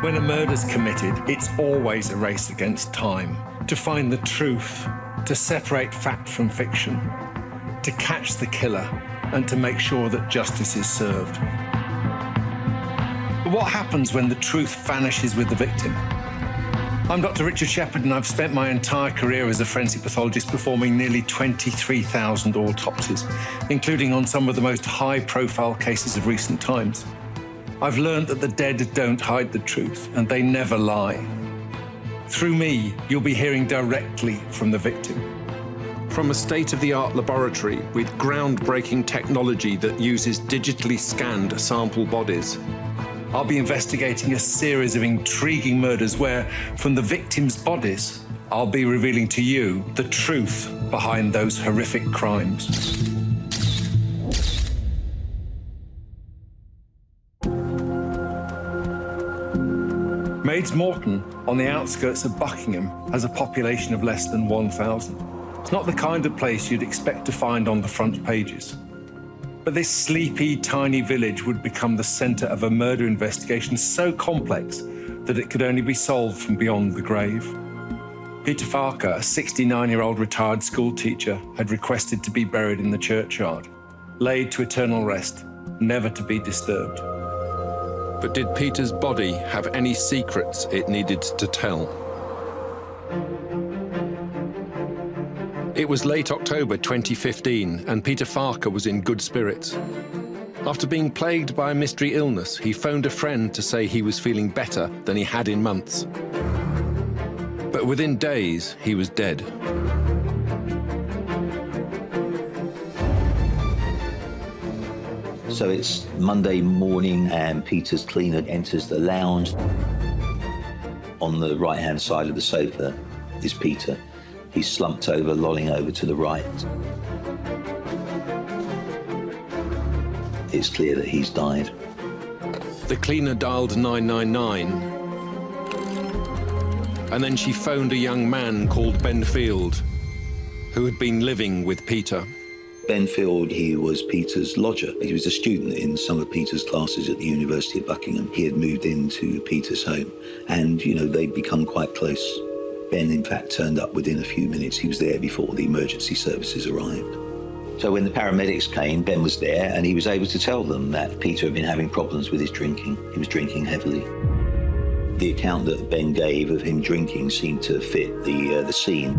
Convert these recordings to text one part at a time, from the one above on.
When a murder's committed, it's always a race against time, to find the truth, to separate fact from fiction, to catch the killer, and to make sure that justice is served. But what happens when the truth vanishes with the victim? I'm Dr. Richard Shepherd, and I've spent my entire career as a forensic pathologist performing nearly 23,000 autopsies, including on some of the most high-profile cases of recent times. I've learned that the dead don't hide the truth, and they never lie. Through me, you'll be hearing directly from the victim. From a state-of-the-art laboratory with groundbreaking technology that uses digitally scanned sample bodies, I'll be investigating a series of intriguing murders where, from the victims' bodies, I'll be revealing to you the truth behind those horrific crimes. Maids Morton, on the outskirts of Buckingham, has a population of less than 1,000. It's not the kind of place you'd expect to find on the front pages. But this sleepy, tiny village would become the centre of a murder investigation so complex that it could only be solved from beyond the grave. Peter Farquhar, a 69-year-old retired schoolteacher, had requested to be buried in the churchyard, laid to eternal rest, never to be disturbed. but did Peter's body have any secrets it needed to tell? It was late October 2015, and Peter Farquhar was in good spirits. After being plagued by a mystery illness, he phoned a friend to say he was feeling better than he had in months. But within days, he was dead. So it's Monday morning and Peter's cleaner enters the lounge. On the right-hand side of the sofa is Peter. He's slumped over, lolling over to the right. It's clear that he's died. The cleaner dialed 999, and then she phoned a young man called Ben Field, who had been living with Peter. Ben Field, he was Peter's lodger. He was a student in some of Peter's classes at the University of Buckingham. He had moved into Peter's home, and, you know, they'd become quite close. Ben, in fact, turned up within a few minutes. He was there before the emergency services arrived. So when the paramedics came, Ben was there, and he was able to tell them that Peter had been having problems with his drinking. He was drinking heavily. The account that Ben gave of him drinking seemed to fit the scene.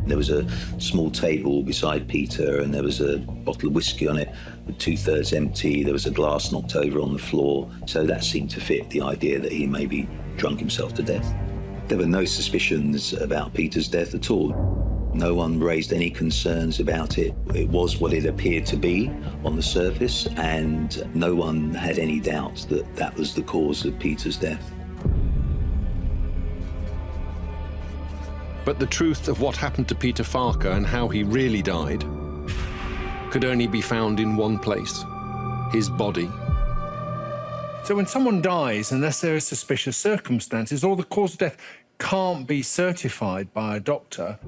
There was a small table beside Peter, and there was a bottle of whiskey on it, with 2/3 empty. There was a glass knocked over on the floor. So that seemed to fit the idea that he maybe drunk himself to death. There were no suspicions about Peter's death at all. No one raised any concerns about it. It was what it appeared to be on the surface, and no one had any doubt that that was the cause of Peter's death. But the truth of what happened to Peter Farquhar and how he really died could only be found in one place: his body. So when someone dies, unless there are suspicious circumstances or the cause of death can't be certified by a doctor,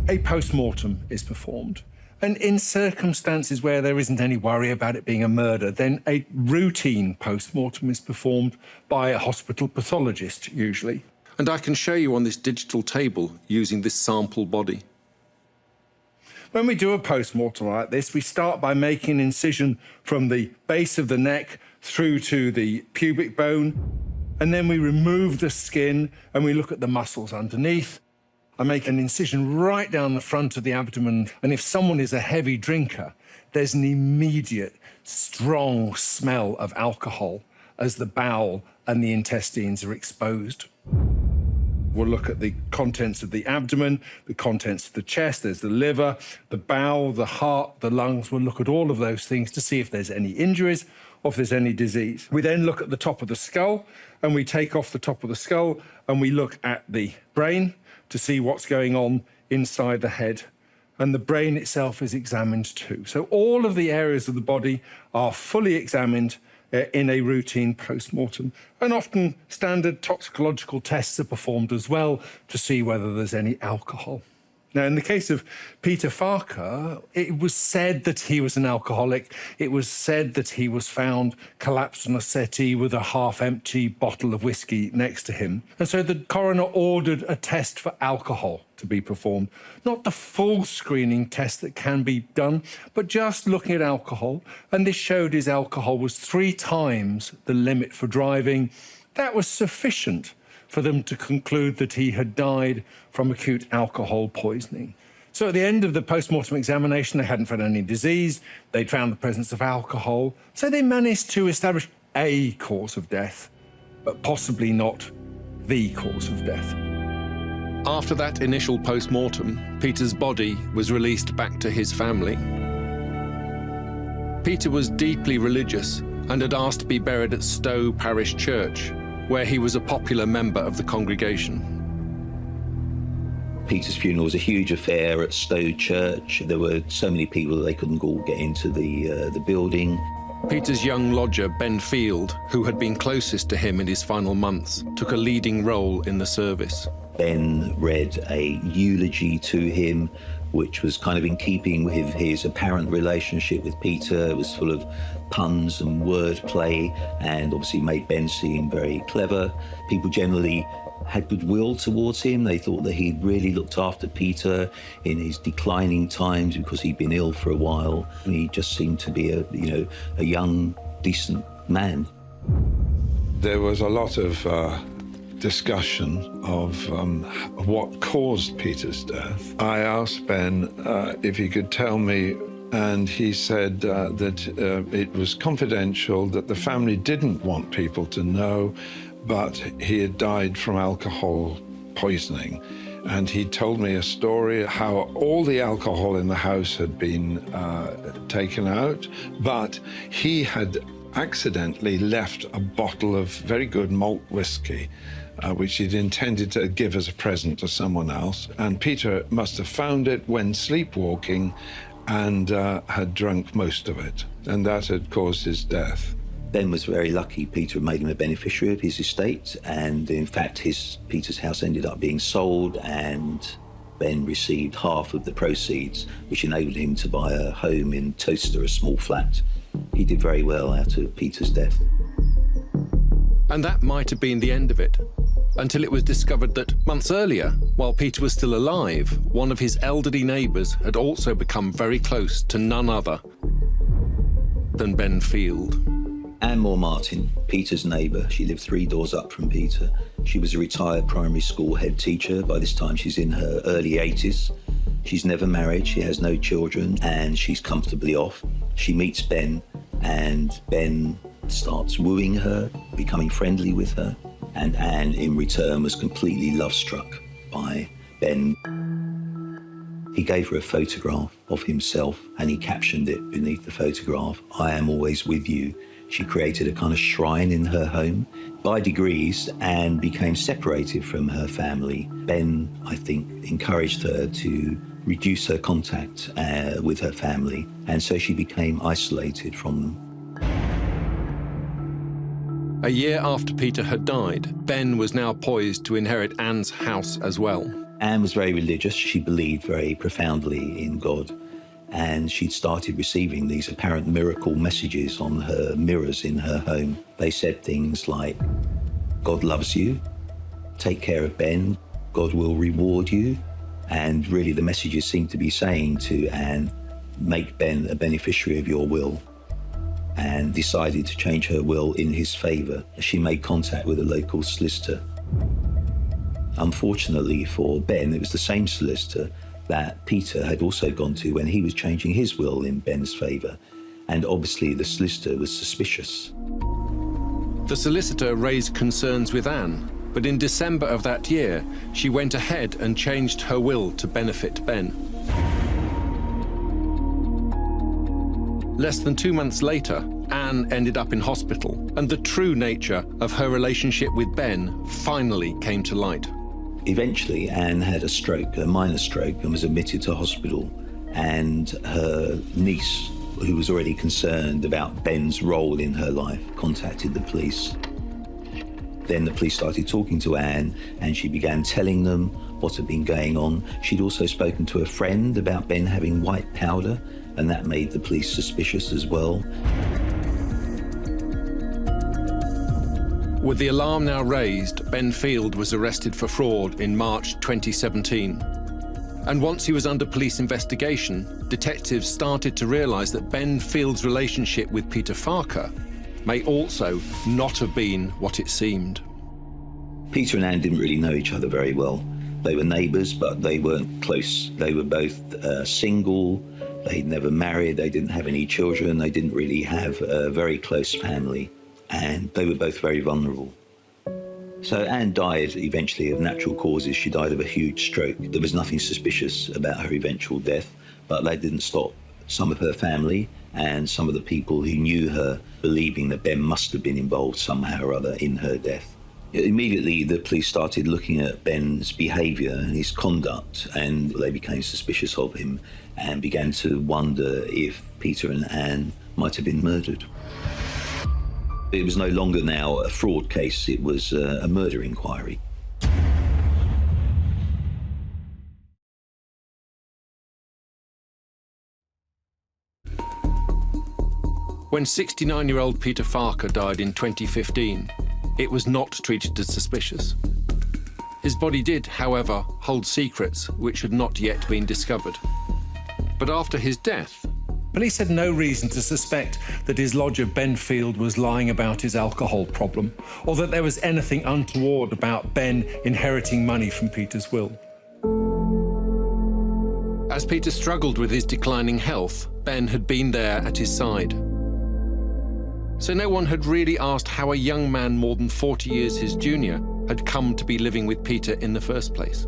a post-mortem is performed. And in circumstances where there isn't any worry about it being a murder, then a routine post-mortem is performed by a hospital pathologist, usually. And I can show you on this digital table using this sample body. When we do a post-mortem like this, we start by making an incision from the base of the neck through to the pubic bone, and then we remove the skin and we look at the muscles underneath. I make an incision right down the front of the abdomen, and if someone is a heavy drinker, there's an immediate, strong smell of alcohol as the bowel and the intestines are exposed. We'll look at the contents of the abdomen, the contents of the chest, there's the liver, the bowel, the heart, the lungs. We'll look at all of those things to see if there's any injuries or if there's any disease. We then look at the top of the skull, and we take off the top of the skull and we look at the brain to see what's going on inside the head. And the brain itself is examined too. So all of the areas of the body are fully examined in a routine post-mortem. And often standard toxicological tests are performed as well to see whether there's any alcohol. Now, in the case of Peter Farquhar, it was said that he was an alcoholic. It was said that he was found collapsed on a settee with a half-empty bottle of whiskey next to him. And so the coroner ordered a test for alcohol to be performed. Not the full screening test that can be done, but just looking at alcohol. And this showed his alcohol was 3 times the limit for driving. That was sufficient for them to conclude that he had died from acute alcohol poisoning. So at the end of the post-mortem examination, they hadn't found any disease. They'd found the presence of alcohol. So they managed to establish a cause of death, but possibly not the cause of death. After that initial post-mortem, Peter's body was released back to his family. Peter was deeply religious and had asked to be buried at Stowe Parish Church, where he was a popular member of the congregation. Peter's funeral was a huge affair at Stowe Church. There were so many people that they couldn't all get into the building. Peter's young lodger, Ben Field, who had been closest to him in his final months, took a leading role in the service. Ben read a eulogy to him, which was kind of in keeping with his apparent relationship with Peter. It was full of puns and wordplay, and obviously made Ben seem very clever. People generally had goodwill towards him. They thought that he'd really looked after Peter in his declining times because he'd been ill for a while. And he just seemed to be a young, decent man. There was a lot of discussion of what caused Peter's death. I asked Ben if he could tell me, and he said that it was confidential, that the family didn't want people to know, but he had died from alcohol poisoning. And he told me a story how all the alcohol in the house had been taken out, but he had accidentally left a bottle of very good malt whiskey, which he'd intended to give as a present to someone else. And Peter must have found it when sleepwalking and had drunk most of it. And that had caused his death. Ben was very lucky. Peter had made him a beneficiary of his estate, and in fact Peter's house ended up being sold, and Ben received half of the proceeds, which enabled him to buy a home in Toaster, a small flat. He did very well out of Peter's death. And that might have been the end of it, until it was discovered that months earlier, while Peter was still alive, one of his elderly neighbours had also become very close to none other than Ben Field. Anne Moore Martin, Peter's neighbour, she lived 3 doors up from Peter. She was a retired primary school head teacher. By this time, she's in her early 80s. She's never married, she has no children, and she's comfortably off. She meets Ben, and Ben starts wooing her, becoming friendly with her, and Anne, in return, was completely love-struck by Ben. He gave her a photograph of himself, and he captioned it beneath the photograph, "I am always with you." She created a kind of shrine in her home. By degrees, Anne became separated from her family. Ben, I think, encouraged her to reduce her contact with her family, and so she became isolated from them. A year after Peter had died, Ben was now poised to inherit Anne's house as well. Anne was very religious. She believed very profoundly in God, and she'd started receiving these apparent miracle messages on her mirrors in her home. They said things like, "God loves you, take care of Ben, God will reward you." And really the messages seemed to be saying to Anne, "Make Ben a beneficiary of your will." And decided to change her will in his favour. She made contact with a local solicitor. Unfortunately for Ben, it was the same solicitor that Peter had also gone to when he was changing his will in Ben's favour. And obviously the solicitor was suspicious. The solicitor raised concerns with Anne, but in December of that year, she went ahead and changed her will to benefit Ben. Less than 2 months later, Anne ended up in hospital, and the true nature of her relationship with Ben finally came to light. Eventually, Anne had a stroke, a minor stroke, and was admitted to hospital. And her niece, who was already concerned about Ben's role in her life, contacted the police. Then the police started talking to Anne, and she began telling them what had been going on. She'd also spoken to a friend about Ben having white powder, and that made the police suspicious as well. With the alarm now raised, Ben Field was arrested for fraud in March 2017. And once he was under police investigation, detectives started to realise that Ben Field's relationship with Peter Farquhar may also not have been what it seemed. Peter and Anne didn't really know each other very well. They were neighbours, but they weren't close. They were both single. They'd never married. They didn't have any children. They didn't really have a very close family. And they were both very vulnerable. So Anne died eventually of natural causes. She died of a huge stroke. There was nothing suspicious about her eventual death, but that didn't stop some of her family and some of the people who knew her believing that Ben must have been involved somehow or other in her death. Immediately, the police started looking at Ben's behaviour and his conduct, and they became suspicious of him and began to wonder if Peter and Anne might have been murdered. It was no longer now a fraud case, it was a murder inquiry. When 69-year-old Peter Farquhar died in 2015, it was not treated as suspicious. His body did, however, hold secrets which had not yet been discovered. But after his death, Police had no reason to suspect that his lodger Ben Field was lying about his alcohol problem, or that there was anything untoward about Ben inheriting money from Peter's will. as Peter struggled with his declining health, Ben had been there at his side. So no one had really asked how a young man more than 40 years his junior had come to be living with Peter in the first place.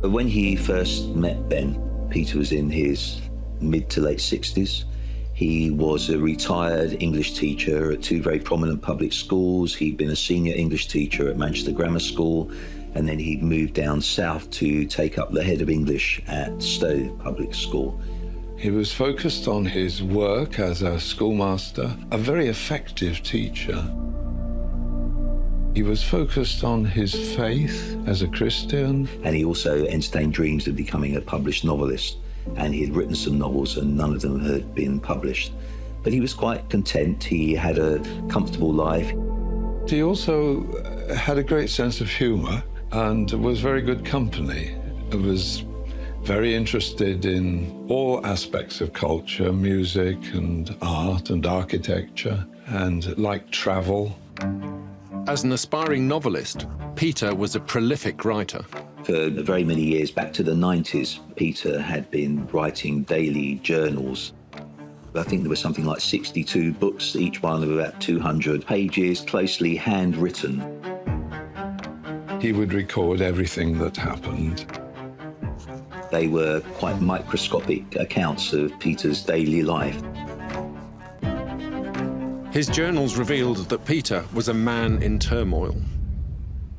When he first met Ben, Peter was in his mid to late 60s. He was a retired English teacher at two very prominent public schools. He'd been a senior English teacher at Manchester Grammar School, and then he'd moved down south to take up the head of English at Stowe Public School. He was focused on his work as a schoolmaster, a very effective teacher. He was focused on his faith as a Christian. And he also entertained dreams of becoming a published novelist. And he had written some novels and none of them had been published. But he was quite content. He had a comfortable life. He also had a great sense of humor and was very good company. He was very interested in all aspects of culture, music and art and architecture, and liked travel. As an aspiring novelist, Peter was a prolific writer. For very many years, back to the 90s, Peter had been writing daily journals. I think there was something like 62 books, each one of about 200 pages, closely handwritten. He would record everything that happened. They were quite microscopic accounts of Peter's daily life. His journals revealed that Peter was a man in turmoil.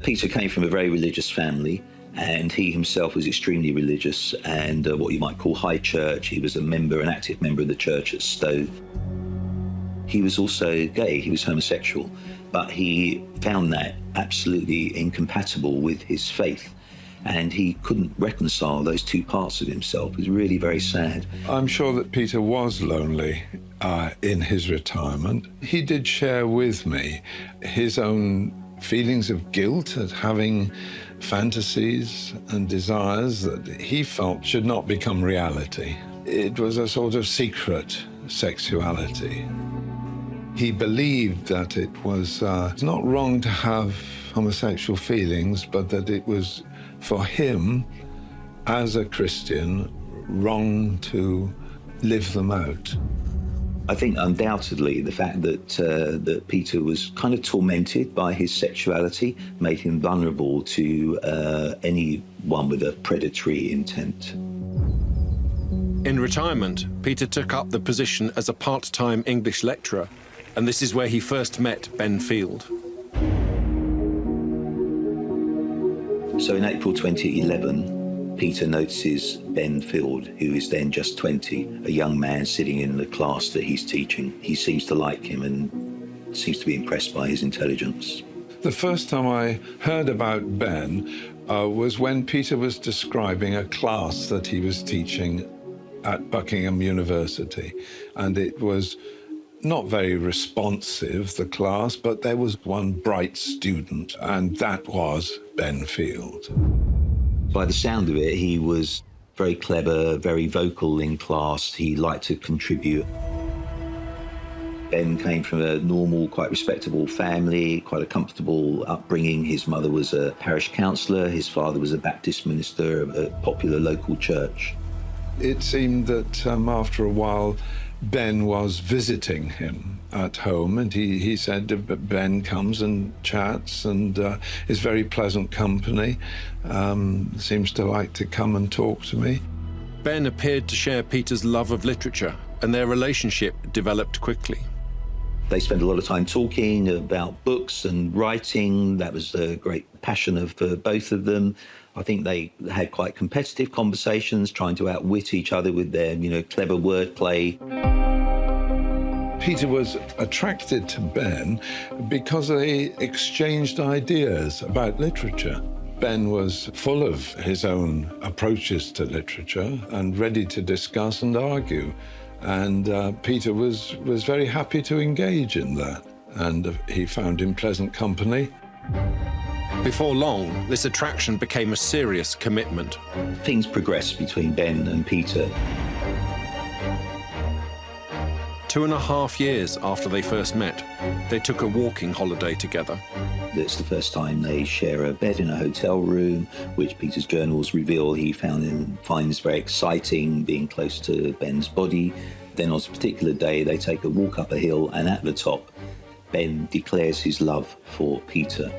Peter came from a very religious family, and he himself was extremely religious and what you might call high church. He was an active member of the church at Stowe. He was also gay, he was homosexual, but he found that absolutely incompatible with his faith. And he couldn't reconcile those two parts of himself. It was really very sad. I'm sure that Peter was lonely in his retirement. He did share with me his own feelings of guilt at having fantasies and desires that he felt should not become reality. It was a sort of secret sexuality. He believed that it was not wrong to have homosexual feelings, but that it was, for him, as a Christian, wrong to live them out. I think undoubtedly the fact that Peter was kind of tormented by his sexuality made him vulnerable to anyone with a predatory intent. In retirement, Peter took up the position as a part-time English lecturer, and this is where he first met Ben Field. So in April 2011, Peter notices Ben Field, who is then just 20, a young man sitting in the class that he's teaching. He seems to like him and seems to be impressed by his intelligence. The first time I heard about Ben, was when Peter was describing a class that he was teaching at Buckingham University. And it was not very responsive, the class, but there was one bright student, and that was Ben Field. By the sound of it, he was very clever, very vocal in class. He liked to contribute. Ben came from a normal, quite respectable family, quite a comfortable upbringing. His mother was a parish councillor. His father was a Baptist minister of a popular local church. It seemed that after a while, Ben was visiting him at home, and he said Ben comes and chats and is very pleasant company, seems to like to come and talk to me. Ben appeared to share Peter's love of literature, and their relationship developed quickly. They spent a lot of time talking about books and writing. That was a great passion of both of them. I think they had quite competitive conversations, trying to outwit each other with their, clever wordplay. Peter was attracted to Ben because they exchanged ideas about literature. Ben was full of his own approaches to literature and ready to discuss and argue. And Peter was very happy to engage in that. And he found him pleasant company. Before long, this attraction became a serious commitment. Things progressed between Ben and Peter. 2.5 years after they first met, they took a walking holiday together. It's the first time they share a bed in a hotel room, which Peter's journals reveal he finds very exciting, being close to Ben's body. Then on a particular day, they take a walk up a hill, and at the top, Ben declares his love for Peter.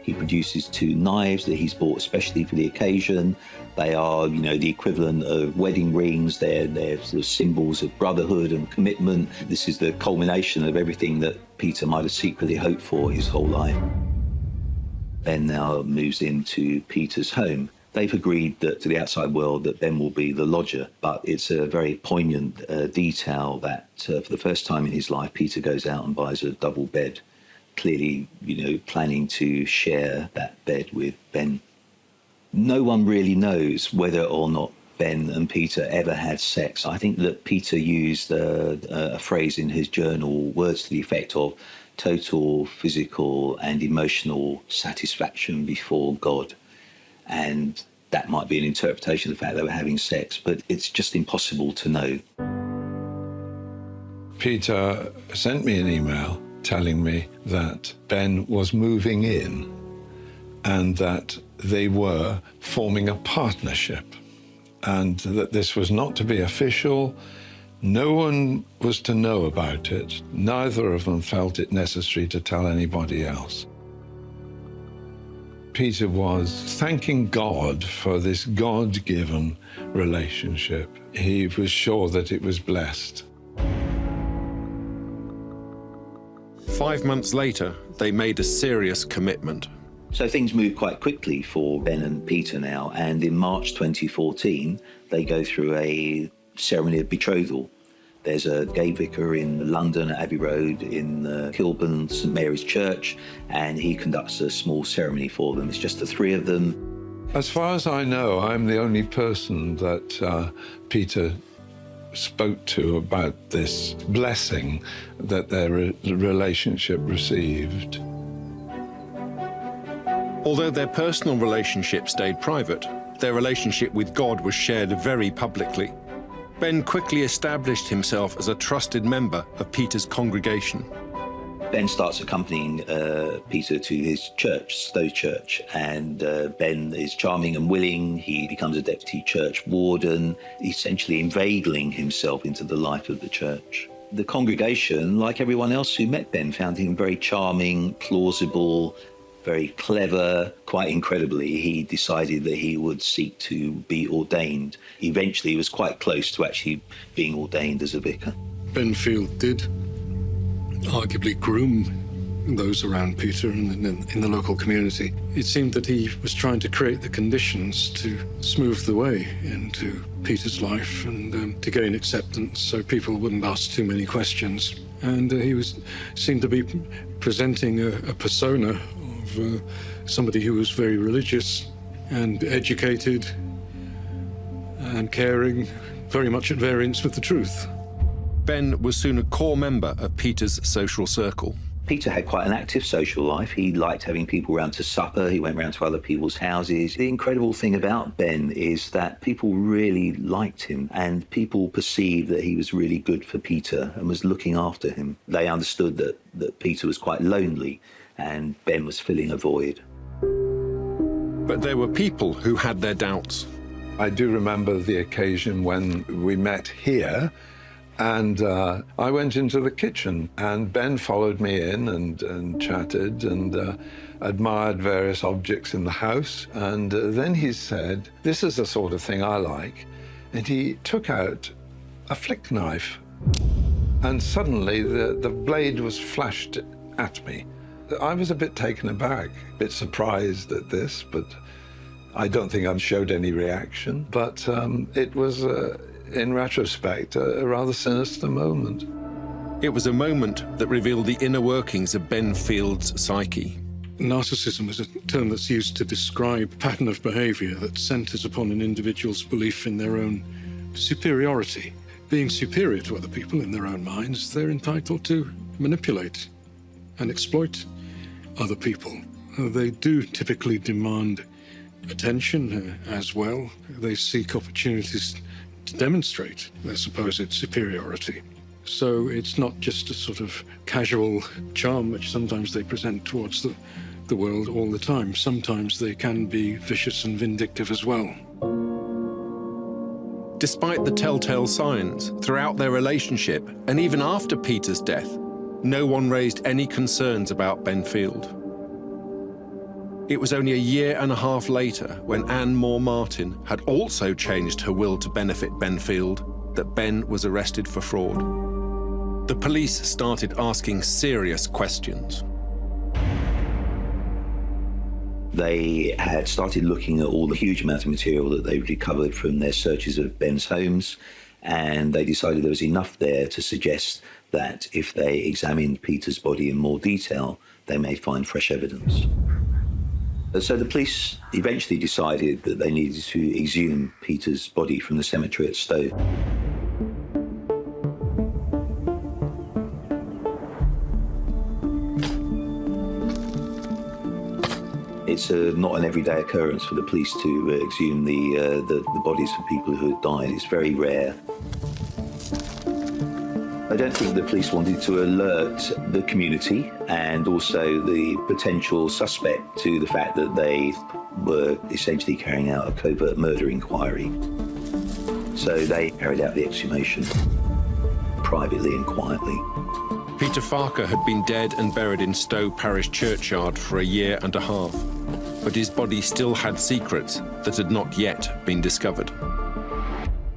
He produces 2 knives that he's bought especially for the occasion. They are, the equivalent of wedding rings. They're sort of symbols of brotherhood and commitment. This is the culmination of everything that Peter might have secretly hoped for his whole life. Ben now moves into Peter's home. They've agreed that to the outside world that Ben will be the lodger, but it's a very poignant detail that for the first time in his life, Peter goes out and buys a double bed, clearly, planning to share that bed with Ben. No one really knows whether or not Ben and Peter ever had sex. I think that Peter used a phrase in his journal, words to the effect of total physical and emotional satisfaction before God. And that might be an interpretation of the fact they were having sex, but it's just impossible to know. Peter sent me an email telling me that Ben was moving in and that they were forming a partnership and that this was not to be official. No one was to know about it. Neither of them felt it necessary to tell anybody else. Peter was thanking God for this God-given relationship. He was sure that it was blessed. 5 months later, they made a serious commitment. So things move quite quickly for Ben and Peter now, and in March 2014, they go through a ceremony of betrothal. There's a gay vicar in London at Abbey Road in Kilburn, St Mary's Church, and he conducts a small ceremony for them. It's just the 3 of them. As far as I know, I'm the only person that Peter spoke to about this blessing that their relationship received. Although their personal relationship stayed private, their relationship with God was shared very publicly. Ben quickly established himself as a trusted member of Peter's congregation. Ben starts accompanying Peter to his church, Stowe Church, and Ben is charming and willing. He becomes a deputy church warden, essentially inveigling himself into the life of the church. The congregation, like everyone else who met Ben, found him very charming, plausible, very clever. Quite incredibly, he decided that he would seek to be ordained. Eventually, he was quite close to actually being ordained as a vicar. Ben Field did arguably groom those around Peter and in the local community. It seemed that he was trying to create the conditions to smooth the way into Peter's life and to gain acceptance so people wouldn't ask too many questions. And he seemed to be presenting a persona of somebody who was very religious and educated and caring, very much at variance with the truth. Ben was soon a core member of Peter's social circle. Peter had quite an active social life. He liked having people round to supper. He went round to other people's houses. The incredible thing about Ben is that people really liked him, and people perceived that he was really good for Peter and was looking after him. They understood that Peter was quite lonely and Ben was filling a void. But there were people who had their doubts. I do remember the occasion when we met here, and I went into the kitchen, and Ben followed me in and chatted and admired various objects in the house. And then he said, "This is the sort of thing I like." And he took out a flick knife. And suddenly the blade was flashed at me. I was a bit taken aback, a bit surprised at this, but I don't think I showed any reaction. But it was, in retrospect, a rather sinister moment. It was a moment that revealed the inner workings of Ben Field's psyche. Narcissism is a term that's used to describe a pattern of behavior that centers upon an individual's belief in their own superiority. Being superior to other people in their own minds, they're entitled to manipulate and exploit other people. They do typically demand attention as well. They seek opportunities to demonstrate their supposed superiority. So it's not just a sort of casual charm which sometimes they present towards the world all the time. Sometimes they can be vicious and vindictive as well. Despite the telltale signs, throughout their relationship, and even after Peter's death, no one raised any concerns about Ben Field. It was only a year and a half later, when Anne Moore Martin had also changed her will to benefit Ben Field, that Ben was arrested for fraud. The police started asking serious questions. They had started looking at all the huge amount of material that they'd recovered from their searches of Ben's homes, and they decided there was enough there to suggest that if they examined Peter's body in more detail, they may find fresh evidence. So the police eventually decided that they needed to exhume Peter's body from the cemetery at Stowe. It's not an everyday occurrence for the police to exhume the bodies of people who had died. It's very rare. I don't think the police wanted to alert the community and also the potential suspect to the fact that they were essentially carrying out a covert murder inquiry. So they carried out the exhumation privately and quietly. Peter Farquhar had been dead and buried in Stowe Parish Churchyard for a year and a half, but his body still had secrets that had not yet been discovered.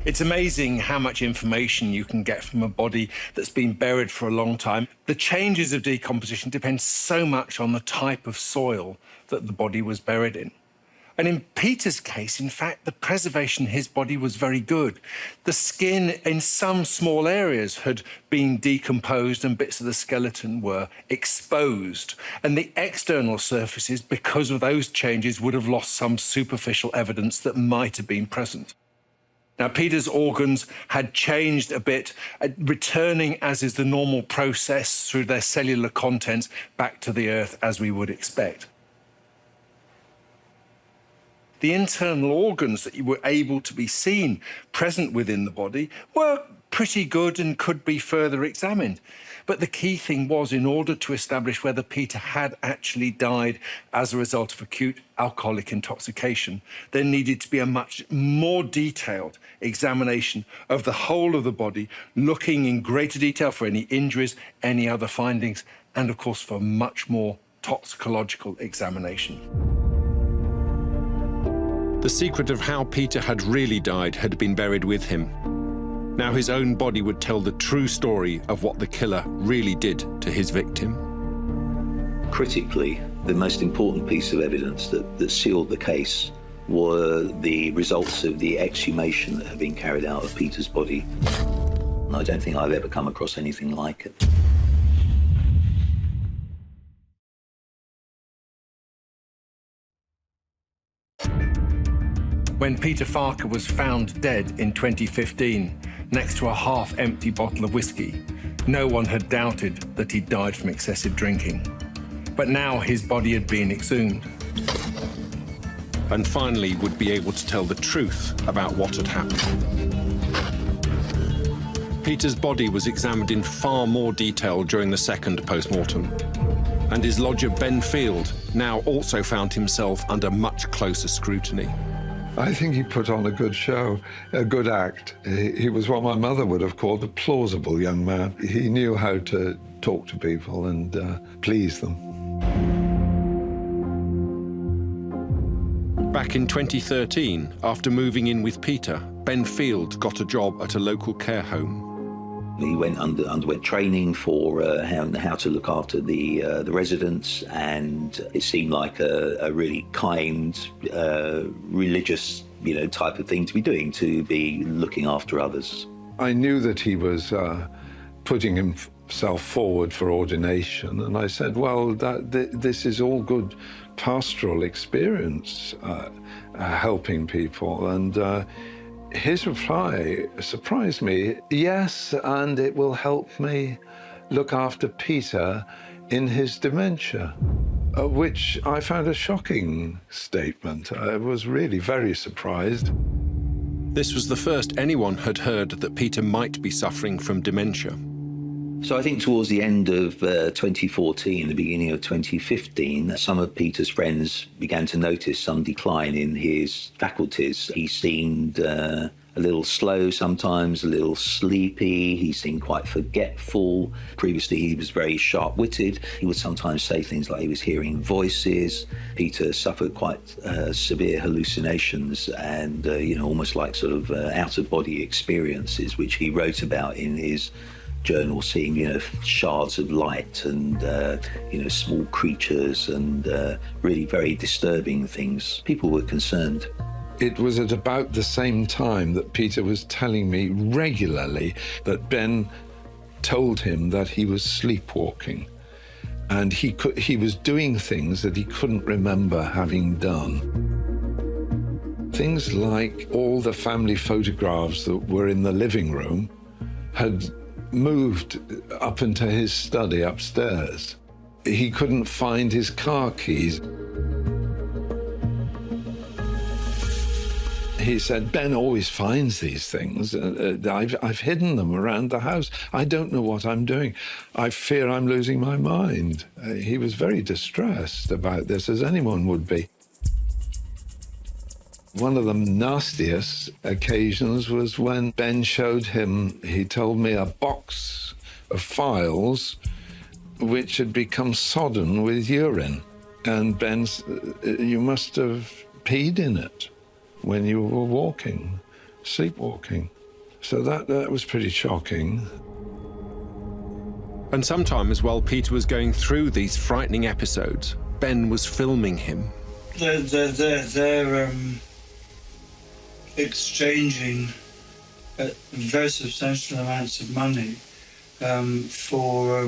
It's amazing how much information you can get from a body that's been buried for a long time. The changes of decomposition depend so much on the type of soil that the body was buried in. And in Peter's case, in fact, the preservation of his body was very good. The skin in some small areas had been decomposed and bits of the skeleton were exposed. And the external surfaces, because of those changes, would have lost some superficial evidence that might have been present. Now, Peter's organs had changed a bit, returning, as is the normal process, through their cellular contents back to the earth, as we would expect. The internal organs that were able to be seen present within the body were pretty good and could be further examined. But the key thing was, in order to establish whether Peter had actually died as a result of acute alcoholic intoxication, there needed to be a much more detailed examination of the whole of the body, looking in greater detail for any injuries, any other findings, and of course for much more toxicological examination. The secret of how Peter had really died had been buried with him. Now his own body would tell the true story of what the killer really did to his victim. Critically, the most important piece of evidence that sealed the case were the results of the exhumation that had been carried out of Peter's body. I don't think I've ever come across anything like it. When Peter Farquhar was found dead in 2015 next to a half-empty bottle of whiskey, no one had doubted that he died from excessive drinking. But now his body had been exhumed. And finally would be able to tell the truth about what had happened. Peter's body was examined in far more detail during the second post-mortem, and his lodger Ben Field now also found himself under much closer scrutiny. I think he put on a good show, a good act. He was what my mother would have called a plausible young man. He knew how to talk to people and please them. Back in 2013, after moving in with Peter, Ben Field got a job at a local care home. He underwent training for how to look after the residents, and it seemed like a really kind, religious, type of thing to be doing, to be looking after others. I knew that he was putting himself forward for ordination, and I said, well, this is all good pastoral experience, helping people, and his reply surprised me. Yes, and it will help me look after Peter in his dementia, which I found a shocking statement. I was really very surprised. This was the first anyone had heard that Peter might be suffering from dementia. So I think towards the end of 2014, the beginning of 2015, some of Peter's friends began to notice some decline in his faculties. He seemed a little slow sometimes, a little sleepy. He seemed quite forgetful. Previously, he was very sharp-witted. He would sometimes say things like he was hearing voices. Peter suffered quite severe hallucinations and, almost like sort of out-of-body experiences, which he wrote about in his journal, seeing, shards of light and, small creatures and really very disturbing things. People were concerned. It was at about the same time that Peter was telling me regularly that Ben told him that he was sleepwalking, and he was doing things that he couldn't remember having done. Things like all the family photographs that were in the living room had moved up into his study upstairs. He couldn't find his car keys. He said, Ben always finds these things. I've hidden them around the house. I don't know what I'm doing. I fear I'm losing my mind. He was very distressed about this, as anyone would be. One of the nastiest occasions was when Ben showed him, he told me, a box of files which had become sodden with urine. And Ben's, you must have peed in it when you were walking, sleepwalking. So that was pretty shocking. And sometimes while Peter was going through these frightening episodes, Ben was filming him. They're exchanging very substantial amounts of money for, a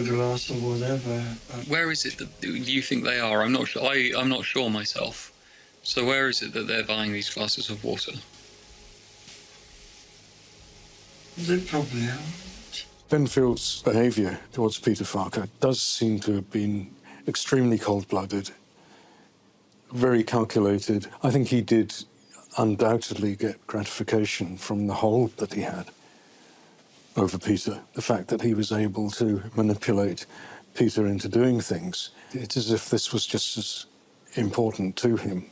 glass of whatever. Where is it that you think they are? I'm not sure. I'm not sure myself. So where is it that they're buying these glasses of water? They probably aren't. Ben Field's behaviour towards Peter Farquhar does seem to have been extremely cold-blooded, very calculated. I think he did undoubtedly get gratification from the hold that he had over Peter, the fact that he was able to manipulate Peter into doing things. It's as if this was just as important to him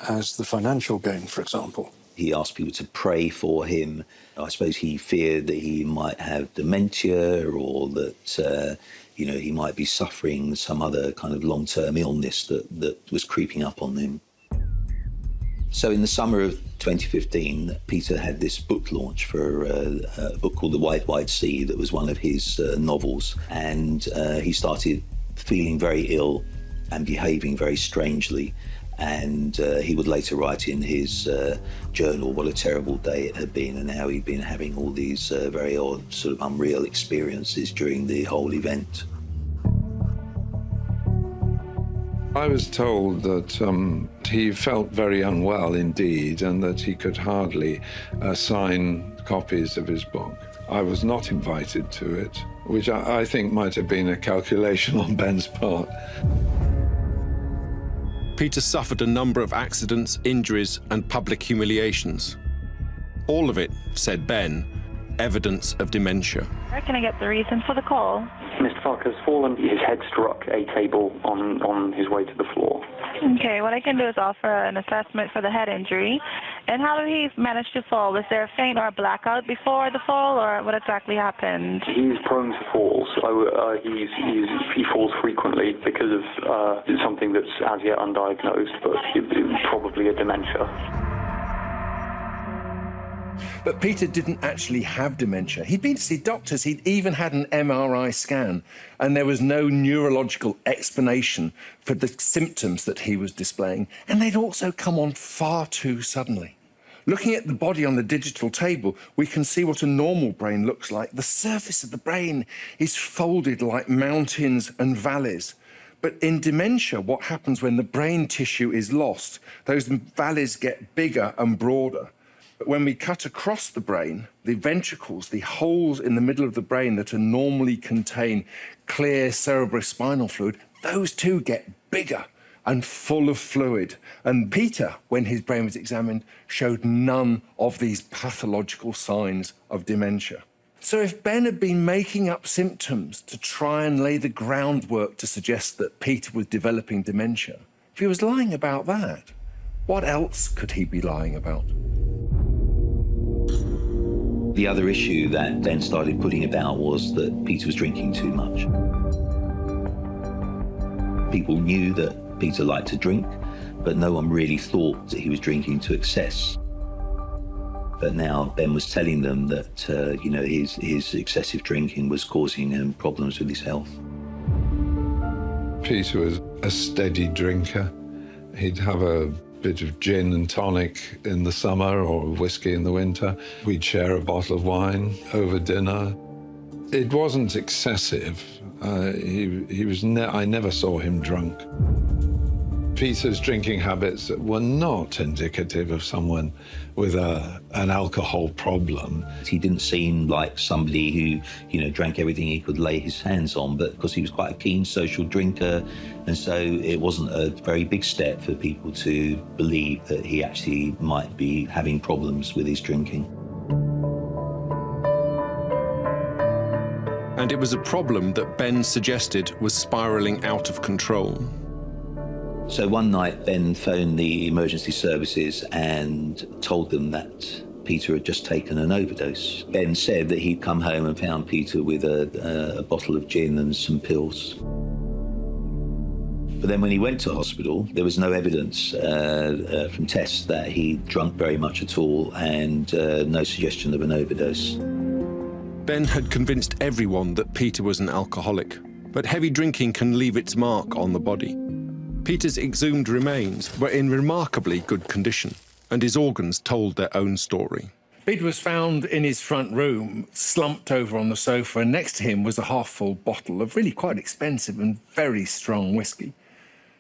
as the financial gain, for example. He asked people to pray for him. I suppose he feared that he might have dementia, or that he might be suffering some other kind of long-term illness that was creeping up on him. So in the summer of 2015, Peter had this book launch for a book called The Wide, Wide Sea that was one of his novels. And he started feeling very ill and behaving very strangely. And he would later write in his journal what a terrible day it had been and how he'd been having all these very odd, sort of unreal experiences during the whole event. I was told that He felt very unwell indeed, and that he could hardly sign copies of his book. I was not invited to it, which I think might have been a calculation on Ben's part. Peter suffered a number of accidents, injuries, and public humiliations. All of it, said Ben, evidence of dementia. Where can I get the reason for the call? Mr. Farquhar's fallen. His head struck a table on his way to the floor. Okay, what I can do is offer an assessment for the head injury. And how did he manage to fall? Was there a faint or a blackout before the fall, or what exactly happened? He's prone to falls. So he falls frequently because of something that's as yet undiagnosed, but probably a dementia. But Peter didn't actually have dementia. He'd been to see doctors, he'd even had an MRI scan, and there was no neurological explanation for the symptoms that he was displaying, and they'd also come on far too suddenly. Looking at the body on the digital table, we can see what a normal brain looks like. The surface of the brain is folded like mountains and valleys. But in dementia, what happens when the brain tissue is lost? Those valleys get bigger and broader. But when we cut across the brain, the ventricles, the holes in the middle of the brain that normally contain clear cerebrospinal fluid, those too get bigger and full of fluid. And Peter, when his brain was examined, showed none of these pathological signs of dementia. So if Ben had been making up symptoms to try and lay the groundwork to suggest that Peter was developing dementia, if he was lying about that, what else could he be lying about? The other issue that Ben started putting about was that Peter was drinking too much. People knew that Peter liked to drink, but no one really thought that he was drinking to excess. But now Ben was telling them that, his excessive drinking was causing him problems with his health. Peter was a steady drinker. He'd have a bit of gin and tonic in the summer or whiskey in the winter. We'd share a bottle of wine over dinner. It wasn't excessive. I never saw him drunk. Peter's drinking habits were not indicative of someone with an alcohol problem. He didn't seem like somebody who, drank everything he could lay his hands on, but because he was quite a keen social drinker, and so it wasn't a very big step for people to believe that he actually might be having problems with his drinking. And it was a problem that Ben suggested was spiralling out of control. So one night, Ben phoned the emergency services and told them that Peter had just taken an overdose. Ben said that he'd come home and found Peter with a bottle of gin and some pills. But then when he went to hospital, there was no evidence from tests that he'd drunk very much at all, and no suggestion of an overdose. Ben had convinced everyone that Peter was an alcoholic, but heavy drinking can leave its mark on the body. Peter's exhumed remains were in remarkably good condition, and his organs told their own story. Peter was found in his front room, slumped over on the sofa, and next to him was a half-full bottle of really quite expensive and very strong whiskey.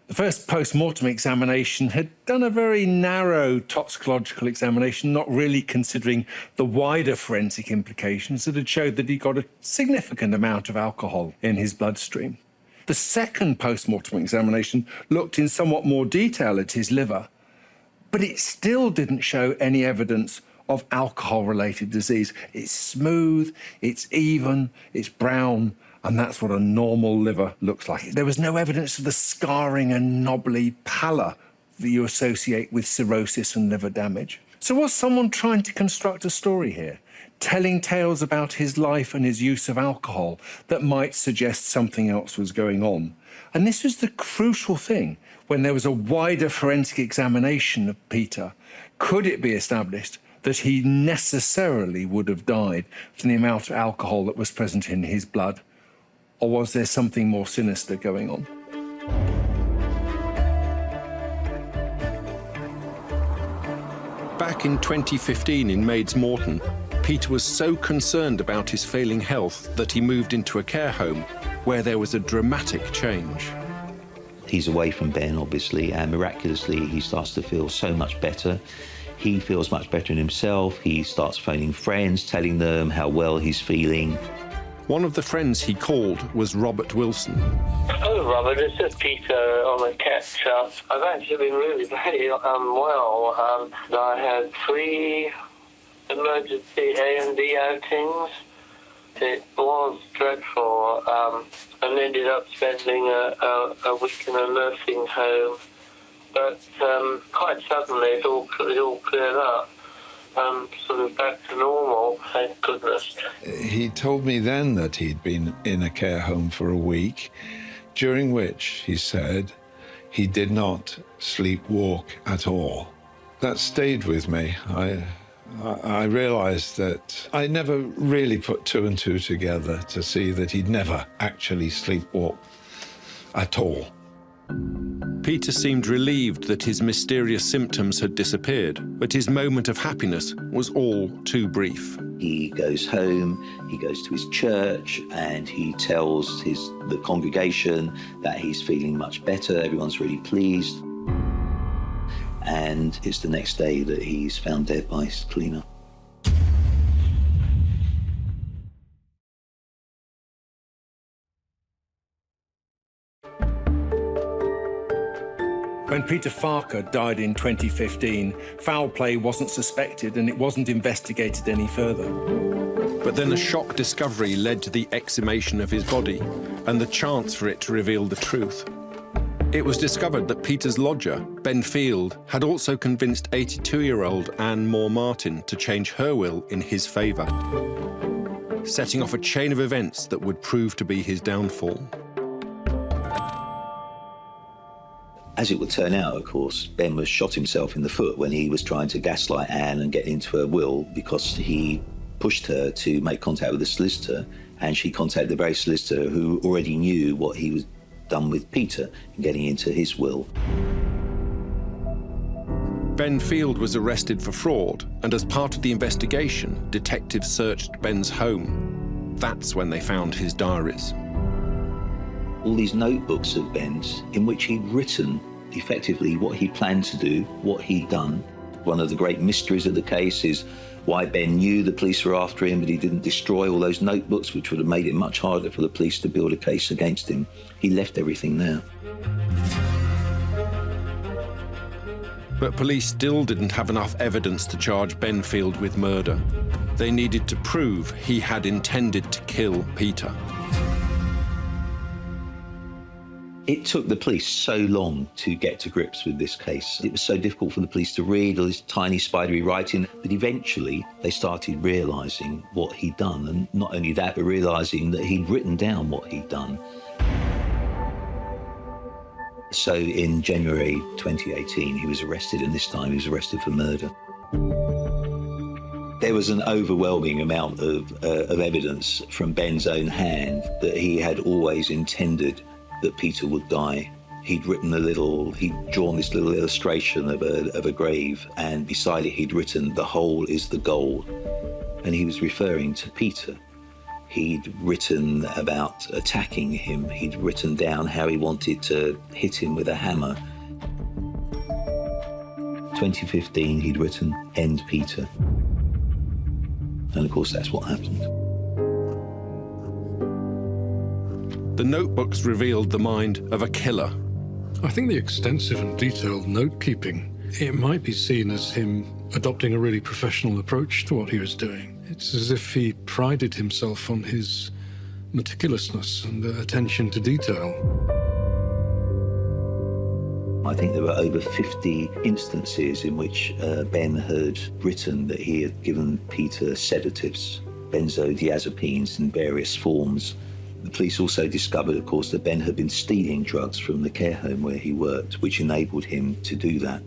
The first post-mortem examination had done a very narrow toxicological examination, not really considering the wider forensic implications that had showed that he got a significant amount of alcohol in his bloodstream. The second post-mortem examination looked in somewhat more detail at his liver, but it still didn't show any evidence of alcohol-related disease. It's smooth, it's even, it's brown, and that's what a normal liver looks like. There was no evidence of the scarring and knobbly pallor that you associate with cirrhosis and liver damage. So was someone trying to construct a story here, telling tales about his life and his use of alcohol that might suggest something else was going on? And this was the crucial thing when there was a wider forensic examination of Peter. Could it be established that he necessarily would have died from the amount of alcohol that was present in his blood? Or was there something more sinister going on? Back in 2015 in Maids Morton, Peter was so concerned about his failing health that he moved into a care home where there was a dramatic change. He's away from Ben, obviously, and miraculously he starts to feel so much better. He feels much better in himself. He starts phoning friends, telling them how well he's feeling. One of the friends he called was Robert Wilson. Oh, Robert, it's just Peter on a catch-up. I've actually been really very unwell. I had 3 emergency A&D outings. It was dreadful. I ended up spending a week in a nursing home. But quite suddenly it all cleared up. Sort of back to normal, thank goodness. He told me then that he'd been in a care home for a week, during which, he said, he did not sleepwalk at all. That stayed with me. I realised that I never really put 2 and 2 together to see that he'd never actually sleepwalked at all. Peter seemed relieved that his mysterious symptoms had disappeared, but his moment of happiness was all too brief. He goes home, he goes to his church, and he tells the congregation that he's feeling much better. Everyone's really pleased. And it's the next day that he's found dead by his cleaner. When Peter Farquhar died in 2015, foul play wasn't suspected and it wasn't investigated any further. But then a shock discovery led to the exhumation of his body and the chance for it to reveal the truth. It was discovered that Peter's lodger, Ben Field, had also convinced 82-year-old Anne Moore Martin to change her will in his favour, setting off a chain of events that would prove to be his downfall. As it would turn out, of course, Ben was shot himself in the foot when he was trying to gaslight Anne and get into her will because he pushed her to make contact with the solicitor, and she contacted the very solicitor who already knew what he was done with Peter in getting into his will. Ben Field was arrested for fraud, and as part of the investigation, detectives searched Ben's home. That's when they found his diaries. All these notebooks of Ben's in which he'd written effectively what he planned to do, what he'd done. One of the great mysteries of the case is why Ben knew the police were after him, but he didn't destroy all those notebooks, which would have made it much harder for the police to build a case against him. He left everything there. But police still didn't have enough evidence to charge Ben Field with murder. They needed to prove he had intended to kill Peter. It took the police so long to get to grips with this case. It was so difficult for the police to read all this tiny spidery writing, but eventually they started realising what he'd done, and not only that, but realising that he'd written down what he'd done. So in January 2018, he was arrested, and this time he was arrested for murder. There was an overwhelming amount of evidence from Ben's own hand that he had always intended that Peter would die. He'd drawn this little illustration of a grave, and beside it he'd written, "The hole is the goal." And he was referring to Peter. He'd written about attacking him. He'd written down how he wanted to hit him with a hammer. 2015, he'd written, "End Peter." And of course, that's what happened. The notebooks revealed the mind of a killer. I think the extensive and detailed note-keeping, it might be seen as him adopting a really professional approach to what he was doing. It's as if he prided himself on his meticulousness and attention to detail. I think there were over 50 instances in which Ben had written that he had given Peter sedatives, benzodiazepines in various forms. The police also discovered, of course, that Ben had been stealing drugs from the care home where he worked, which enabled him to do that.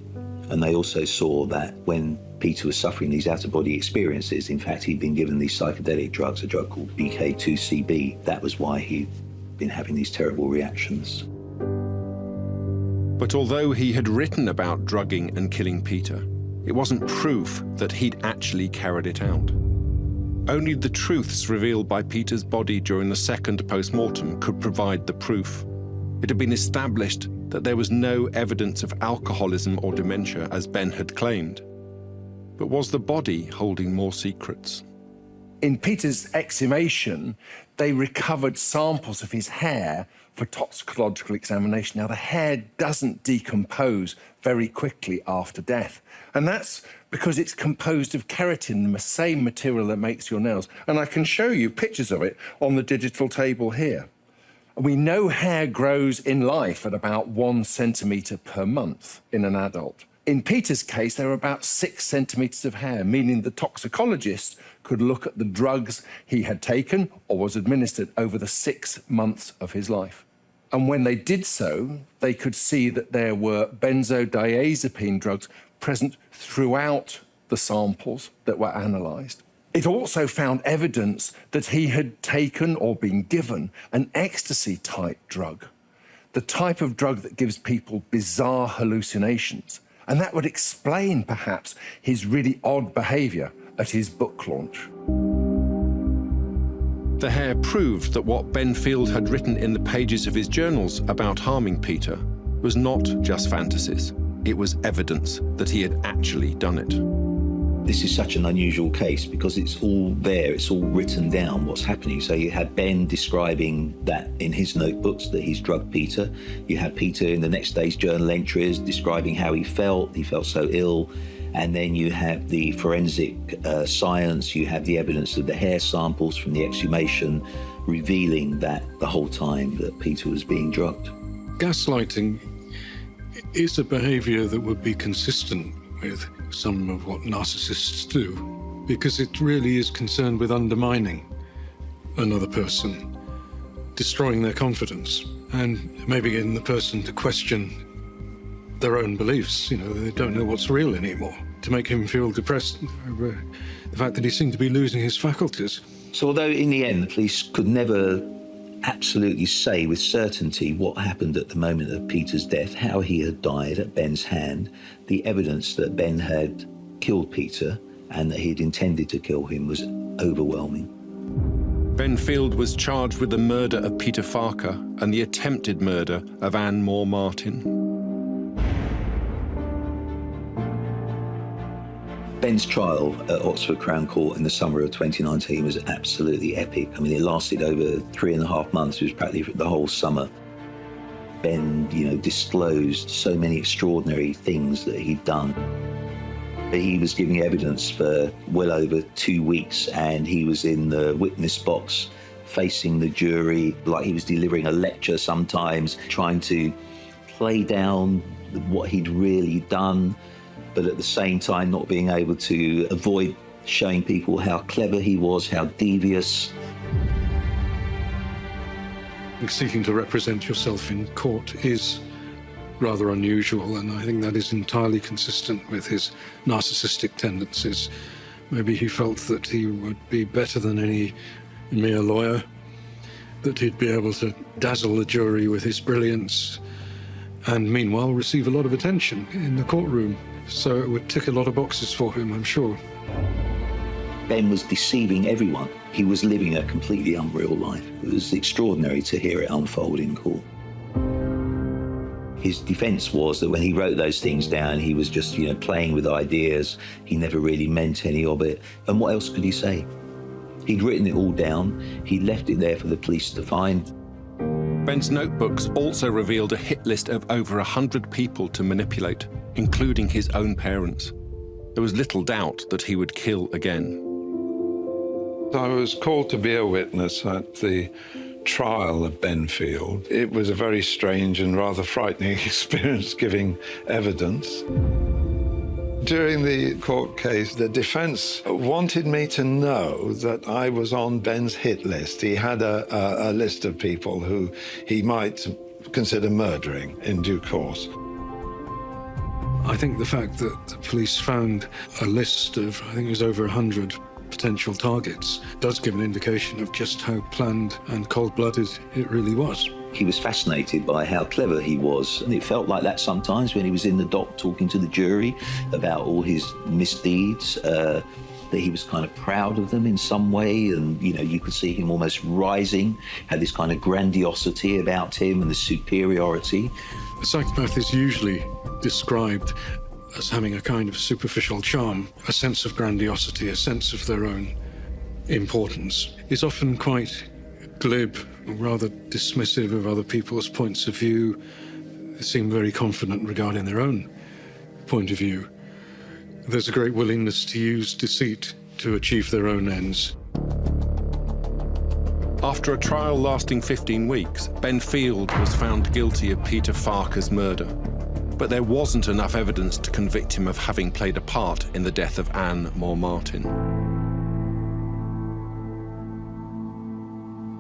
And they also saw that when Peter was suffering these out-of-body experiences, in fact, he'd been given these psychedelic drugs, a drug called BK2CB. That was why he'd been having these terrible reactions. But although he had written about drugging and killing Peter, it wasn't proof that he'd actually carried it out. Only the truths revealed by Peter's body during the second post-mortem could provide the proof. It had been established that there was no evidence of alcoholism or dementia, as Ben had claimed. But was the body holding more secrets? In Peter's exhumation, they recovered samples of his hair for toxicological examination. Now, the hair doesn't decompose very quickly after death, and that's because it's composed of keratin, the same material that makes your nails. And I can show you pictures of it on the digital table here. We know hair grows in life at about 1 centimetre per month in an adult. In Peter's case, there were about 6 centimetres of hair, meaning the toxicologist could look at the drugs he had taken or was administered over the 6 months of his life. And when they did so, they could see that there were benzodiazepine drugs present throughout the samples that were analysed. It also found evidence that he had taken or been given an ecstasy-type drug, the type of drug that gives people bizarre hallucinations. And that would explain, perhaps, his really odd behaviour at his book launch. The hair proved that what Ben Field had written in the pages of his journals about harming Peter was not just fantasies. It was evidence that he had actually done it. This is such an unusual case because it's all there, it's all written down what's happening. So you had Ben describing that in his notebooks that he's drugged Peter. You had Peter in the next day's journal entries describing how he felt so ill. And then you have the forensic science, you have the evidence of the hair samples from the exhumation revealing that the whole time that Peter was being drugged. Gaslighting is a behaviour that would be consistent with some of what narcissists do, because it really is concerned with undermining another person, destroying their confidence, and maybe getting the person to question their own beliefs. You know, they don't know what's real anymore, to make him feel depressed over the fact that he seemed to be losing his faculties. So although in the end the police could never absolutely say with certainty what happened at the moment of Peter's death, how he had died at Ben's hand, the evidence that Ben had killed Peter and that he had intended to kill him was overwhelming. Ben Field was charged with the murder of Peter Farquhar and the attempted murder of Anne Moore Martin. Ben's trial at Oxford Crown Court in the summer of 2019 was absolutely epic. I mean, it lasted over 3.5 months. It was practically the whole summer. Ben, disclosed so many extraordinary things that he'd done. He was giving evidence for well over 2 weeks, and he was in the witness box facing the jury like he was delivering a lecture sometimes, trying to play down what he'd really done, but at the same time not being able to avoid showing people how clever he was, how devious. Seeking to represent yourself in court is rather unusual, and I think that is entirely consistent with his narcissistic tendencies. Maybe he felt that he would be better than any mere lawyer, that he'd be able to dazzle the jury with his brilliance, and meanwhile receive a lot of attention in the courtroom. So it would tick a lot of boxes for him, I'm sure. Ben was deceiving everyone. He was living a completely unreal life. It was extraordinary to hear it unfold in court. His defence was that when he wrote those things down, he was just, playing with ideas. He never really meant any of it. And what else could he say? He'd written it all down. He'd left it there for the police to find. Ben's notebooks also revealed a hit list of over 100 people to manipulate, including his own parents. There was little doubt that he would kill again. I was called to be a witness at the trial of Ben Field. It was a very strange and rather frightening experience giving evidence. During the court case, the defence wanted me to know that I was on Ben's hit list. He had a list of people who he might consider murdering in due course. I think the fact that the police found a list of, I think it was over 100 potential targets, does give an indication of just how planned and cold-blooded it really was. He was fascinated by how clever he was, and it felt like that sometimes when he was in the dock talking to the jury about all his misdeeds. that he was kind of proud of them in some way, and, you know, you could see him almost rising, had this kind of grandiosity about him and the superiority. A psychopath is usually described as having a kind of superficial charm, a sense of grandiosity, a sense of their own importance. Is often quite glib, rather dismissive of other people's points of view. They seem very confident regarding their own point of view. There's a great willingness to use deceit to achieve their own ends. After a trial lasting 15 weeks, Ben Field was found guilty of Peter Farquhar's murder. But there wasn't enough evidence to convict him of having played a part in the death of Anne Moore Martin.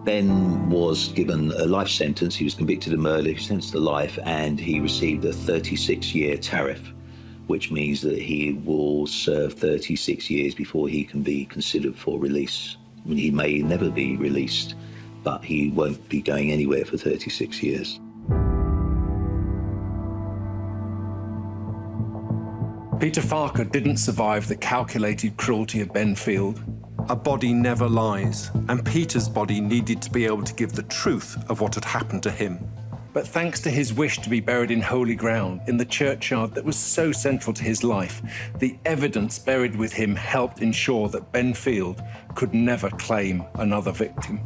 Ben was given a life sentence. He was convicted of murder, he was sentenced to life, and he received a 36-year tariff, which means that he will serve 36 years before he can be considered for release. I mean, he may never be released, but he won't be going anywhere for 36 years. Peter Farquhar didn't survive the calculated cruelty of Ben Field. A body never lies, and Peter's body needed to be able to give the truth of what had happened to him. But thanks to his wish to be buried in holy ground, in the churchyard that was so central to his life, the evidence buried with him helped ensure that Ben Field could never claim another victim.